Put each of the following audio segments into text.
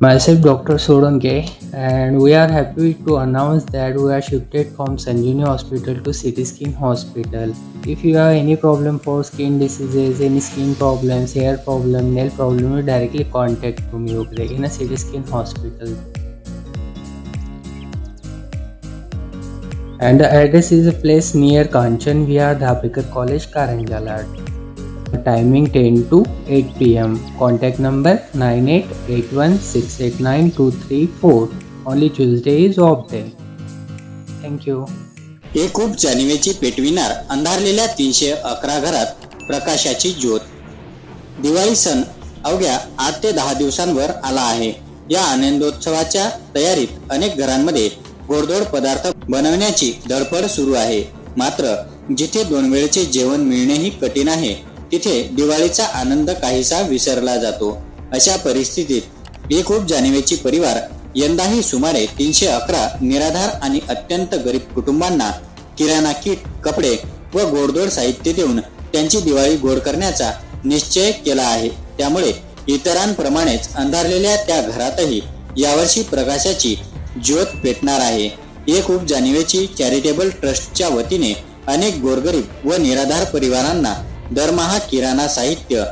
Myself, Dr. Solanke, and we are happy to announce that we are shifted from Sanjeevani Hospital to City Skin Hospital. If you have any problem for skin diseases, any skin problems, hair problem, nail problem, you directly contact to me in a City Skin Hospital. And the address is a place near Kanchan Vihar, Dhapekar College, Karanjala. Timing 10 to 8 p.m. Contact number 9881689234. Only Tuesday is off day. Thank you. हे खूप जाणीवेची पेटविणार अंधारलेल्या 311 घरात प्रकाशाची ज्योत. दिवाळी सण अवघ्या 8 ते 10 दिवसांवर आला आहे. या आनंदोत्सवाच्या तयारीत अनेक घरांमध्ये गोडधोड पदार्थ बनवण्याची धडपड सुरू आहे. मात्र जिथे 2 वेळचे जेवण मिळणेही कठीण आहे, तिथे दिवाळीचा आनंद काहीसा विसरला जातो. अशा परिस्थितीत एक खूप जाणीवेची परिवार यंदाही सुमारे 311 निराधार आणि अत्यंत गरीब कुटुंबांना किराणा किट, कपडे व गोडधोड साहित्य देऊन त्यांची दिवाळी गोड करण्याचा निश्चय केला आहे. त्यामुळे इतरांप्रमाणेच अंधारलेल्या त्या घरातही यावर्षी प्रकाशाची ज्योत पेटणार आहे. एक खूप जाणीवेची चॅरिटेबल ट्रस्टच्या वतीने अनेक गोरगरीब व निराधार परिवारांना दरमहा किराणा साहित्य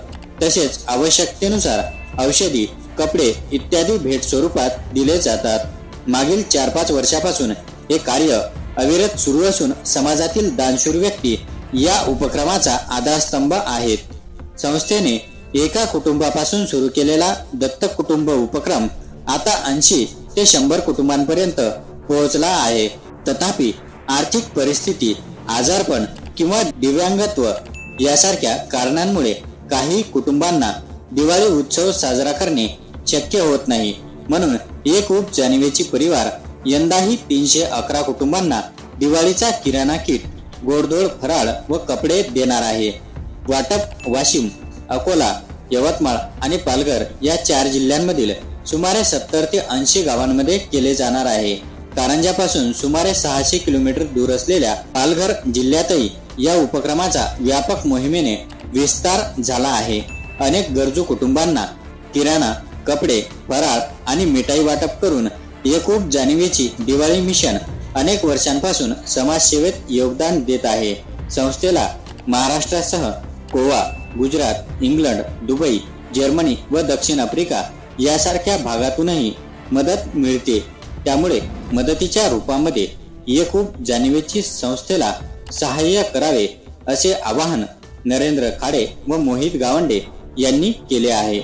तसेच आवश्यकतेनुसार औषधी, कपडे इत्यादी भेट स्वरूपात दिले जातात. मागील 4-5 वर्षापासून हे कार्य अविरत सुरू असून समाजातील दानशूर व्यक्ती या उपक्रमाचा आधारस्तंभ आहेत. संस्थेने एका कुटुंबापासून सुरू केलेला दत्तक कुटुंब उपक्रम आता 80 ते 100 कुटुंबांपर्यंत पोहोचला आहे. तथापि आर्थिक परिस्थिती, आजारपण किंवा दिव्यांगत्व यासारख्या कारणांमुळे काही कुटुंबांना दिवाळी उत्सव साजरा करणे शक्य होत नाही. म्हणून एक खूप जाणीवेची परिवार यंदाही 311 कुटुंबांना दिवाळीचा किराणा किट, गोडधोड फराळ व कपडे देणार आहे. वाटप वाशिम, अकोला, यवतमाळ आणि पालघर या 4 जिल्ह्यांमधील सुमारे 70 ते 80 गावांमध्ये केले जाणार आहे. कारंजापासून सुमारे 600 किलोमीटर दूर असलेल्या पालघर जिल्ह्यातही या उपक्रमाचा व्यापक मोहिमेने विस्तार झाला आहे. अनेक गरजू कुटुंबांना किराणा, कपडे, फराळ आणि मिठाई वाटप करून एक खूप जाणीवेची दिवाळी मिशन अनेक वर्षांपासून समाजसेवेत योगदान देत आहे. संस्थेला महाराष्ट्रासह Goa, Gujarat, England, Dubai, Germany व दक्षिण आफ्रिका यासारख्या भागातूनही मदत मिळते. त्यामुळे मदतीच्या रूपामध्ये एक खूप जाणीवेची संस्थेला सहाय्य करावे असे आवाहन नरेंद्र खाडे व मोहित गावंडे यांनी केले आहे.